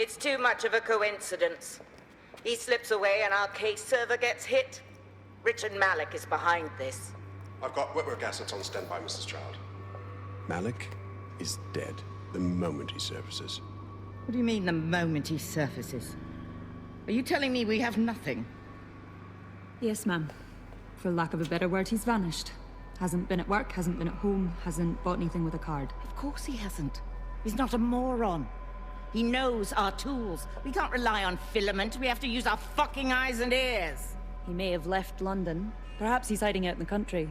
It's too much of a coincidence. He slips away and our case server gets hit. Richard Malik is behind this. I've got wetwork assets on standby, Mrs. Child. Malik is dead the moment he surfaces. What do you mean, the moment he surfaces? Are you telling me we have nothing? Yes, ma'am. For lack of a better word, he's vanished. Hasn't been at work, hasn't been at home, hasn't bought anything with a card. Of course he hasn't. He's not a moron. He knows our tools. We can't rely on filament. We have to use our fucking eyes and ears. He may have left London. Perhaps he's hiding out in the country.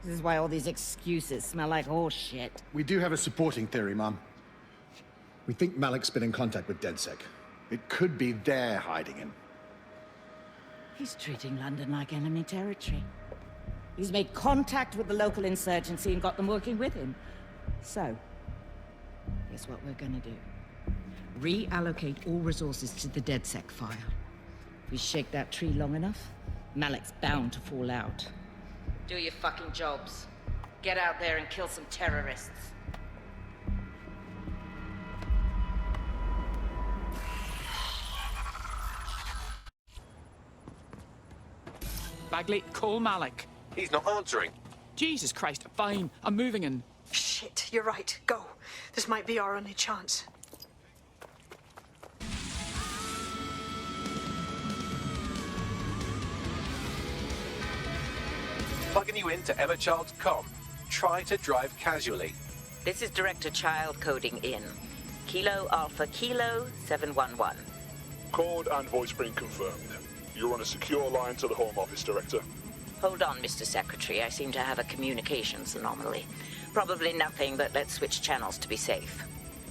This is why all these excuses smell like horse shit. We do have a supporting theory, Mum. We think Malik's been in contact with DedSec. It could be they're hiding him. He's treating London like enemy territory. He's made contact with the local insurgency and got them working with him. So, here's what we're gonna do. Reallocate all resources to the DedSec file. If we shake that tree long enough, Malik's bound to fall out. Do your fucking jobs. Get out there and kill some terrorists. Bagley, call Malik. He's not answering. Jesus Christ, fine. I'm moving in. Shit, you're right. Go. This might be our only chance. Plugging you into Emma Child's comm. Try to drive casually. This is Director Child coding in. Kilo Alpha Kilo 711. Code and voice print confirmed. You're on a secure line to the Home Office, Director. Hold on, Mr. Secretary. I seem to have a communications anomaly. Probably nothing, but let's switch channels to be safe.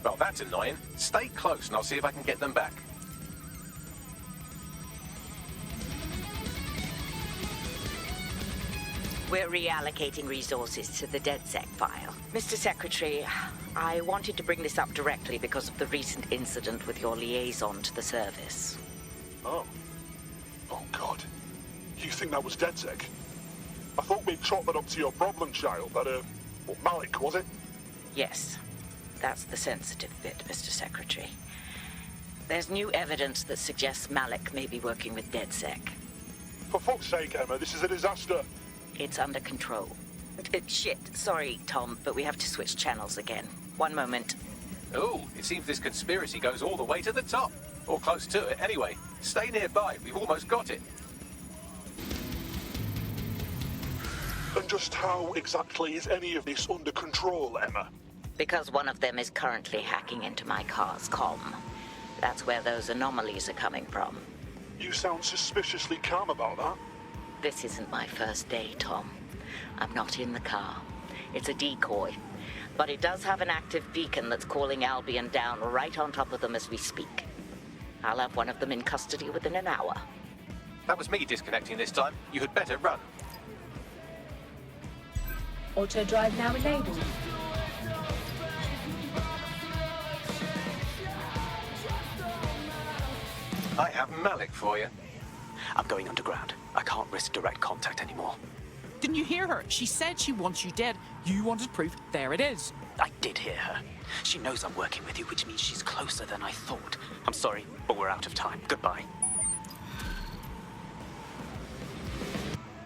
Well, that's annoying. Stay close and I'll see if I can get them back. We're reallocating resources to the DedSec file. Mr. Secretary, I wanted to bring this up directly because of the recent incident with your liaison to the service. Oh. Oh, God. You think that was DedSec? I thought we'd chalk that up to your problem child, that, Malik, was it? Yes. That's the sensitive bit, Mr. Secretary. There's new evidence that suggests Malik may be working with DedSec. For fuck's sake, Emma, this is a disaster. It's under control. Shit, sorry, Tom, but we have to switch channels again. One moment. Oh, it seems this conspiracy goes all the way to the top. Or close to it, anyway. Stay nearby, we've almost got it. And just how exactly is any of this under control, Emma? Because one of them is currently hacking into my car's comm. That's where those anomalies are coming from. You sound suspiciously calm about that. This isn't my first day, Tom. I'm not in the car. It's a decoy. But it does have an active beacon that's calling Albion down right on top of them as we speak. I'll have one of them in custody within an hour. That was me disconnecting this time. You had better run. Auto drive now enabled. I have Malik for you. I'm going underground. I can't risk direct contact anymore. Didn't you hear her? She said she wants you dead. You wanted proof. There it is. I did hear her. She knows I'm working with you, which means she's closer than I thought. I'm sorry, but we're out of time. Goodbye.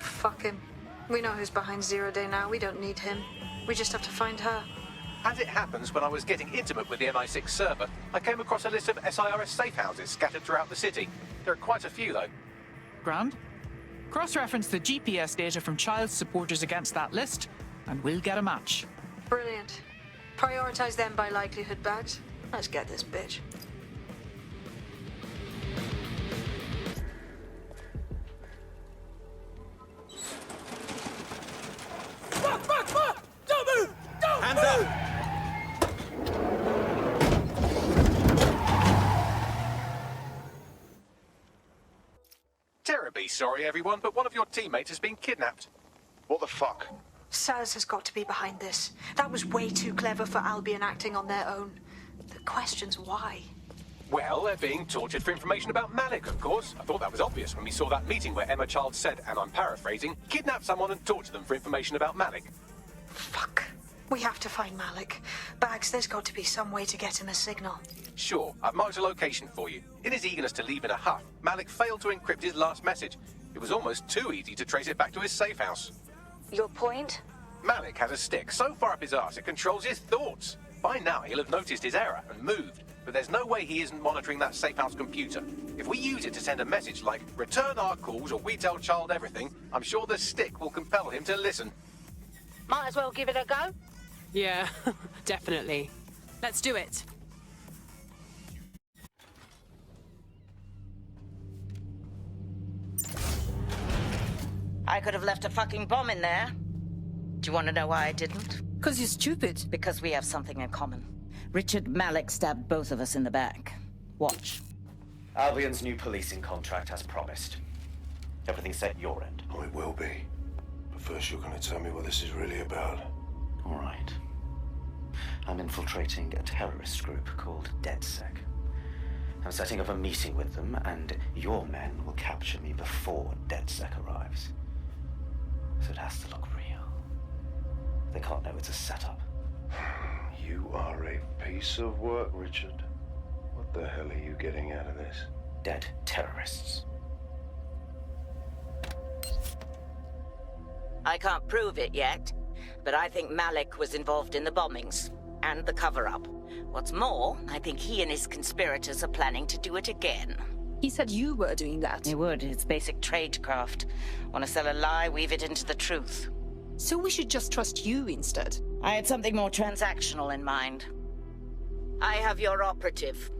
Fuck him. We know who's behind Zero Day now. We don't need him. We just have to find her. As it happens, when I was getting intimate with the MI6 server, I came across a list of SIRS safe houses scattered throughout the city. There are quite a few, though. Grand. Cross-reference the GPS data from Child's supporters against that list, and we'll get a match. Brilliant. Prioritize them by likelihood badge. Let's get this bitch. Fuck! Don't move! Don't Hands move! up! Terribly sorry, everyone, but one of your teammates has been kidnapped. What the fuck? Saz has got to be behind this. That was way too clever for Albion acting on their own. The question's why. Well, they're being tortured for information about Malik, of course. I thought that was obvious when we saw that meeting where Emma Child said, and I'm paraphrasing, kidnap someone and torture them for information about Malik. Fuck. We have to find Malik. Bags, there's got to be some way to get him a signal. Sure, I've marked a location for you. In his eagerness to leave in a huff, Malik failed to encrypt his last message. It was almost too easy to trace it back to his safe house. Your point? Malik has a stick so far up his arse it controls his thoughts. By now, he'll have noticed his error and moved. But there's no way he isn't monitoring that safe house computer. If we use it to send a message like, return our calls or we tell Child everything, I'm sure the stick will compel him to listen. Might as well give it a go. Yeah, definitely. Let's do it. I could have left a fucking bomb in there. Do you want to know why I didn't? 'Cause you're stupid. Because we have something in common. Richard Malik stabbed both of us in the back. Watch. Albion's new policing contract as promised. Everything set at your end. Oh, it will be. But first you're going to tell me what this is really about. All right. I'm infiltrating a terrorist group called DedSec. I'm setting up a meeting with them, and your men will capture me before DedSec arrives. So it has to look real. They can't know it's a setup. You are a piece of work, Richard. What the hell are you getting out of this? Dead terrorists. I can't prove it yet, but I think Malik was involved in the bombings and the cover-up. What's more, I think he and his conspirators are planning to do it again. He said you were doing that. He would. It's basic tradecraft. Want to sell a lie, weave it into the truth. So we should just trust you instead. I had something more transactional in mind. I have your operative.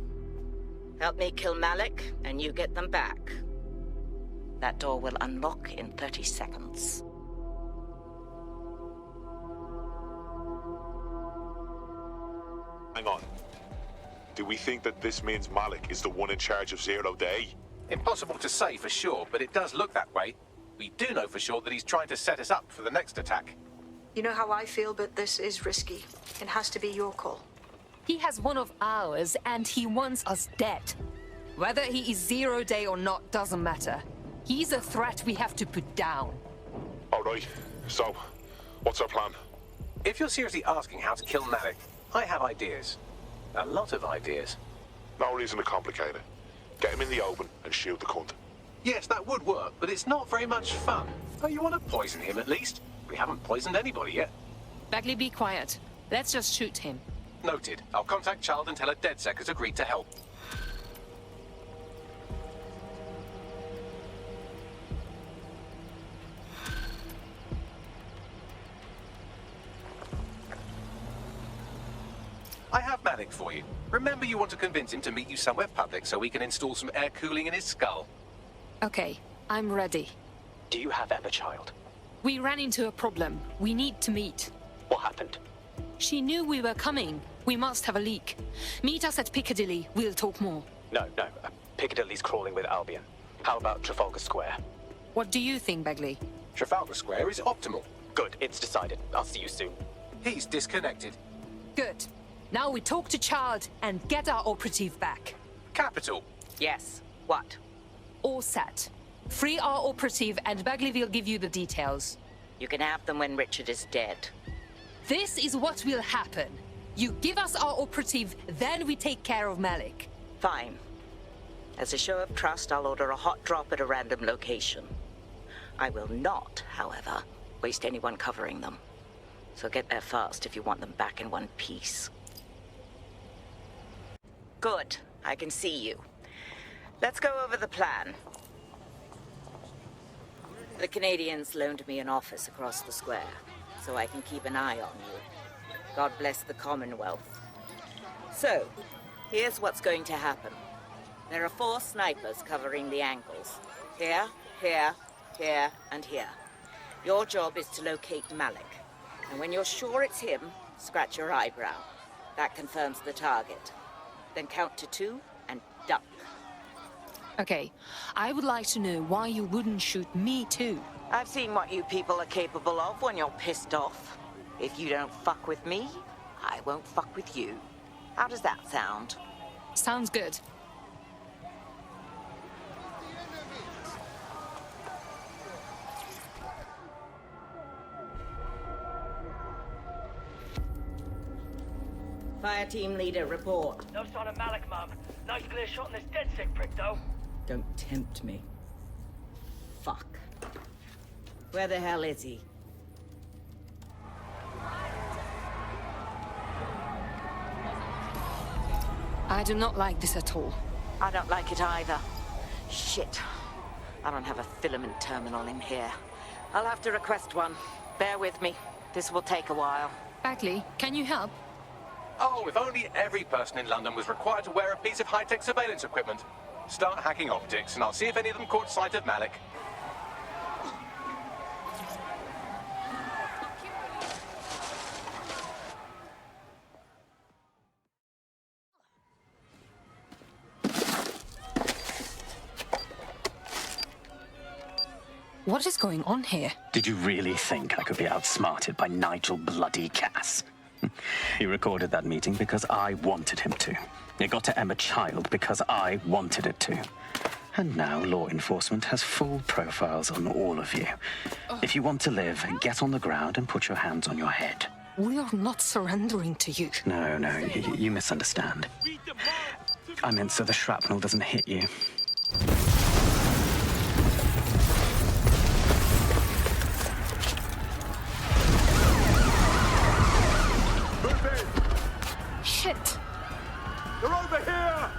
Help me kill Malik, and you get them back. That door will unlock in 30 seconds. Hang on. Do we think that this means Malik is the one in charge of Zero Day? Impossible to say for sure, but it does look that way. We do know for sure that he's trying to set us up for the next attack. You know how I feel, but this is risky. It has to be your call. He has one of ours, and he wants us dead. Whether he is Zero Day or not doesn't matter. He's a threat we have to put down. All right. So, what's our plan? If you're seriously asking how to kill Malik, I have ideas. A lot of ideas. No reason to complicate it. Get him in the open and shoot the cunt. Yes, that would work, but it's not very much fun. Oh, you want to poison him at least? We haven't poisoned anybody yet. Bagley, be quiet. Let's just shoot him. Noted. I'll contact Child and tell her DedSec has agreed to help. I have Malik for you. Remember, you want to convince him to meet you somewhere public so we can install some air cooling in his skull. Okay, I'm ready. Do you have Emma, Child? We ran into a problem. We need to meet. What happened? She knew we were coming. We must have a leak. Meet us at Piccadilly. We'll talk more. No. Piccadilly's crawling with Albion. How about Trafalgar Square? What do you think, Bagley? Trafalgar Square is optimal. Good, it's decided. I'll see you soon. He's disconnected. Good. Now we talk to Child and get our operative back. Capital. Yes. What? All set. Free our operative and Bagley will give you the details. You can have them when Richard is dead. This is what will happen. You give us our operative, then we take care of Malik. Fine. As a show of trust, I'll order a hot drop at a random location. I will not, however, waste anyone covering them. So get there fast if you want them back in one piece. Good. I can see you. Let's go over the plan. The Canadians loaned me an office across the square, so I can keep an eye on you. God bless the Commonwealth. So, here's what's going to happen. There are 4 snipers covering the angles. Here, here, here, and here. Your job is to locate Malik. And when you're sure it's him, scratch your eyebrow. That confirms the target. Then count to 2 and duck. Okay, I would like to know why you wouldn't shoot me too. I've seen what you people are capable of when you're pissed off. If you don't fuck with me, I won't fuck with you. How does that sound? Sounds good. Fire team leader, report. No sign of Malik, Mum. Nice clear shot on this DedSec prick, though. Don't tempt me. Fuck. Where the hell is he? I do not like this at all. I don't like it either. Shit. I don't have a filament terminal in here. I'll have to request one. Bear with me. This will take a while. Bagley, can you help? Oh, if only every person in London was required to wear a piece of high-tech surveillance equipment. Start hacking optics, and I'll see if any of them caught sight of Malik. What is going on here? Did you really think I could be outsmarted by Nigel bloody Cass? He recorded that meeting because I wanted him to. It got to Emma Child because I wanted it to. And now law enforcement has full profiles on all of you. If you want to live, get on the ground and put your hands on your head. We are not surrendering to you. No, you misunderstand. I meant so the shrapnel doesn't hit you. Shit! They're over here!